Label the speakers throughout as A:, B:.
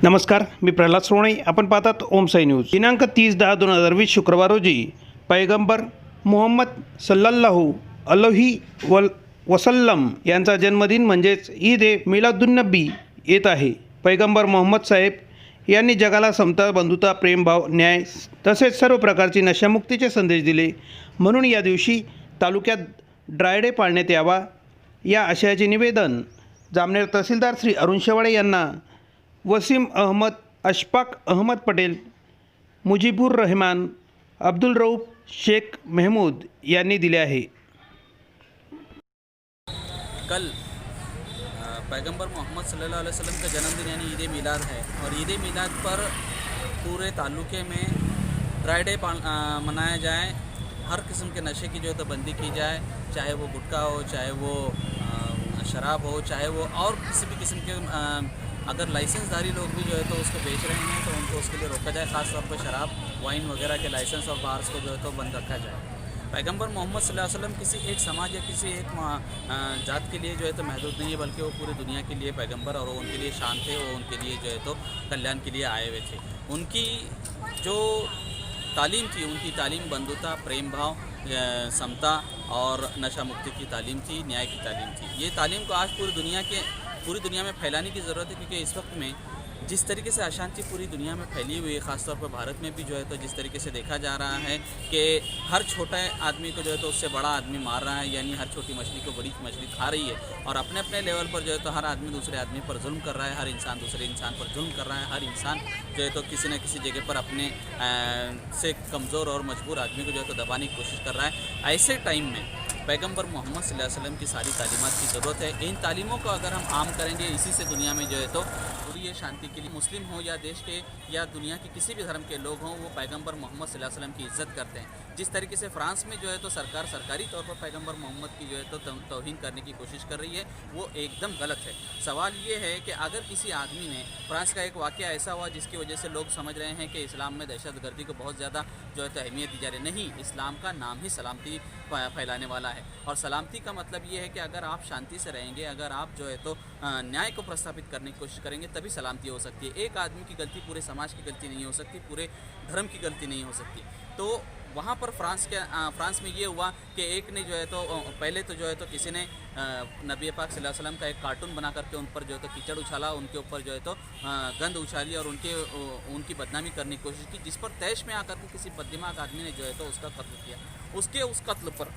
A: नमस्कार, मी प्रल्हाद सोवणे. आपण पाहतात ओम साई न्यूज. दिनांक 30/10/2020 शुक्रवार रोजी पैगंबर मुहम्मद सल्लल्लाहु अलैहि वसल्लम यांचा जन्मदिन म्हणजेच ईद ए मिलादुन्नबी येत आहे. पैगंबर मोहम्मद साहेब यांनी जगाला समता, बंधुता, प्रेमभाव, न्याय तसेच सर्व प्रकारची नशामुक्तीचे संदेश दिले. म्हणून या दिवशी तालुक्यात ड्राय डे पाळण्यात यावा, या आशयाचे निवेदन जामनेर तहसीलदार श्री अरुण शेवाळे यांना वसीम अहमद, अशफाक अहमद पटेल, मुजीबुर रहमान, अब्दुल रऊफ शेख महमूद यांनी दिले आहे.
B: कल पैगंबर मोहम्मद सल्लल्लाहु अलैहि वसल्लम का जन्मदिन यानी ईद मिलाद है और ईद मिलाद पर पूरे तालुके में ड्राई डे मनाया जाए. हर किस्म के नशे की जो है तो बंदी की जाए, चाहे वो गुटखा हो, चाहे वो शराब हो, चाहे वो और किसी भी किस्म के अगर लाइसेंसधारी लोग भी जो है तो उसको बेच रहे हैं तो उनको उसके लिए रोका जाए. ख़ास तौर पर शराब, वाइन वगैरह के लाइसेंस और बार्स को जो है तो बंद रखा जाए. पैगंबर मोहम्मद सल्लल्लाहु अलैहि वसल्लम किसी एक समाज या किसी एक जात के लिए जो है तो महदूद नहीं है, बल्कि वो पूरी दुनिया के लिए पैगंबर और उनके लिए शान थे. वो उनके लिए जो है तो कल्याण के लिए आए हुए थे. उनकी जो तालीम थी, उनकी तालीम बंधुता, प्रेम भाव, समता और नशा मुक्ति की तालीम थी, न्याय की तालीम थी. ये तालीम को आज पूरी दुनिया में फैलाने की ज़रूरत है, क्योंकि इस वक्त में जिस तरीके से अशांति पूरी दुनिया में फैली हुई है, ख़ासतौर पर भारत में भी जो है तो जिस तरीके से देखा जा रहा है कि हर छोटे आदमी को जो है तो उससे बड़ा आदमी मार रहा है, यानी हर छोटी मछली को बड़ी मछली खा रही है. और अपने अपने लेवल पर जो है तो हर आदमी दूसरे आदमी पर जुल्म कर रहा है, हर इंसान दूसरे इंसान पर जुल्म कर रहा है. हर इंसान जो है तो किसी न किसी जगह पर अपने से कमज़ोर और मजबूर आदमी को जो है तो दबाने की कोशिश कर रहा है. ऐसे टाइम में पैगंबर मोहम्मद सल्लल्लाहु अलैहि वसल्लम की सारी तालीमात की ज़रूरत है. इन तालीमों को अगर हम आम करेंगे, इसी से दुनिया में जो है तो पूरी ये शांति के लिए मुस्लिम हो या देश के या दुनिया के किसी भी धर्म के लोग हों, वो पैगंबर मोहम्मद सल्लल्लाहु अलैहि वसल्लम की इज़्ज़त करते हैं. जिस तरीके से फ्रांस में जो है तो सरकार सरकारी तौर पर पैगंबर मोहम्मद की जो है तो तौहीन करने की कोशिश कर रही है, वो एकदम गलत है. सवाल ये है कि अगर किसी आदमी ने, फ्रांस का एक वाक़या ऐसा हुआ जिसकी वजह से लोग समझ रहे हैं कि इस्लाम में दहशतगर्दी को बहुत ज़्यादा जो है तो अहमियत दी जा रही. नहीं, इस्लाम का नाम ही सलामती फैलाने वाला है. और सलामती का मतलब ये है कि अगर आप शांति से रहेंगे, अगर आप जो है तो न्याय को प्रस्थापित करने की कोशिश करेंगे, तभी सलामती हो सकती है. एक आदमी की गलती पूरे समाज की गलती नहीं हो सकती, पूरे धर्म की गलती नहीं हो सकती. तो वहाँ पर फ्रांस में ये हुआ कि एक ने जो है तो पहले तो जो है तो किसी ने नबी पाक सल्लल्लाहु अलैहि वसल्लम का एक कार्टून बना करके उन पर जो है तो कीचड़ उछाला, उनके ऊपर जो है तो गंद उछाली और उनकी बदनामी करने की कोशिश की, जिस पर तैश में आकर के किसी बददिमाग आदमी ने जो है तो उसका कत्ल किया. उस कत्ल पर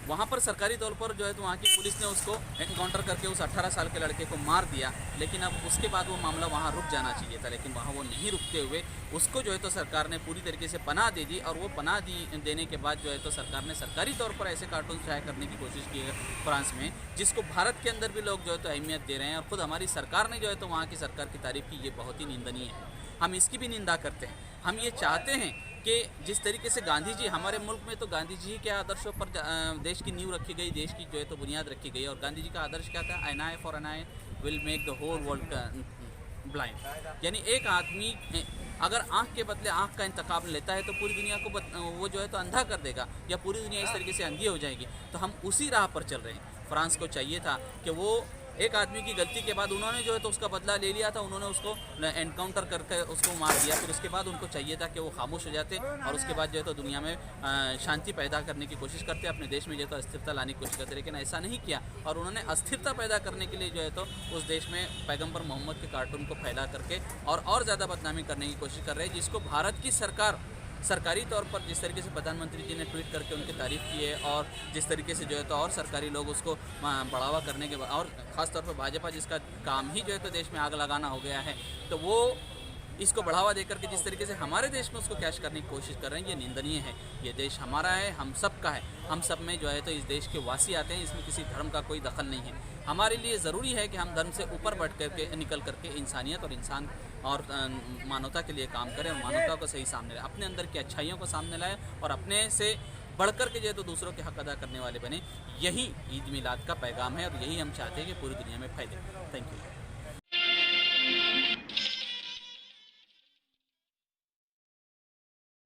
B: वहाँ पर सरकारी तौर पर जो है तो वहाँ की पुलिस ने उसको एनकाउंटर करके उस 18 साल के लड़के को मार दिया. लेकिन अब उसके बाद वो मामला वहाँ रुक जाना चाहिए था, लेकिन वहाँ वो नहीं रुकते हुए उसको जो है तो सरकार ने पूरी तरीके से पनाह दे दी. और वो पनाह देने के बाद जो है तो सरकार ने सरकारी तौर पर ऐसे कार्टून शाया करने की कोशिश की है फ्रांस में, जिसको भारत के अंदर भी लोग जो है तो अहमियत दे रहे हैं. और ख़ुद हमारी सरकार ने जो है तो वहाँ की सरकार की तारीफ़ की. ये बहुत ही निंदनीय है. हम इसकी भी निंदा करते हैं. हम ये चाहते हैं कि जिस तरीके से गांधी जी, हमारे मुल्क में तो गांधी जी के आदर्शों पर देश की नींव रखी गई, देश की जो है तो बुनियाद रखी गई. और गांधी जी का आदर्श क्या था? An eye for an eye will make the whole world blind. यानी एक आदमी अगर आँख के बदले आँख का इंतखाब लेता है तो पूरी दुनिया को वो जो है तो अंधा कर देगा, या पूरी दुनिया इस तरीके से अंधी हो जाएगी. तो हम उसी राह पर चल रहे हैं. फ्रांस को चाहिए था कि वो एक आदमी की गलती के बाद उन्होंने जो है तो उसका बदला ले लिया था, उन्होंने उसको एनकाउंटर करके उसको मार दिया. फिर उसके बाद उनको चाहिए था कि वो खामोश हो जाते और उसके बाद जो है तो दुनिया में शांति पैदा करने की कोशिश करते, अपने देश में जो है तो अस्थिरता लाने की कोशिश करते. लेकिन ऐसा नहीं किया और उन्होंने अस्थिरता पैदा करने के लिए जो है तो उस देश में पैगंबर मोहम्मद के कार्टून को फैला करके और ज़्यादा बदनामी करने की कोशिश कर रहे हैं, जिसको भारत की सरकार सरकारी तौर पर जिस तरीके से प्रधानमंत्री जी ने ट्वीट करके उनकी तारीफ़ की है, और जिस तरीके से जो है तो और सरकारी लोग उसको बढ़ावा करने के बाद, और ख़ासतौर पर भाजपा जिसका काम ही जो है तो देश में आग लगाना हो गया है, तो वो इसको बढ़ावा देकर के जिस तरीके से हमारे देश में उसको कैश करने की कोशिश कर रहे हैं, ये निंदनीय है. ये देश हमारा है, हम सब का है. हम सब में जो है तो इस देश के वासी आते हैं. इसमें किसी धर्म का कोई दखल नहीं है. हमारे लिए ज़रूरी है कि हम धर्म से ऊपर बढ़ करके निकल करके इंसानियत और इंसान और मानवता के लिए काम करें, और मानवता को सही सामने लाएं, अपने अंदर की अच्छाइयों को सामने लाएं और अपने से बढ़कर के जो है तो दूसरों के हक अदा करने वाले बने. यही ईद मिलाद का पैगाम है और यही हम चाहते हैं कि पूरी दुनिया में फैले. Thank you.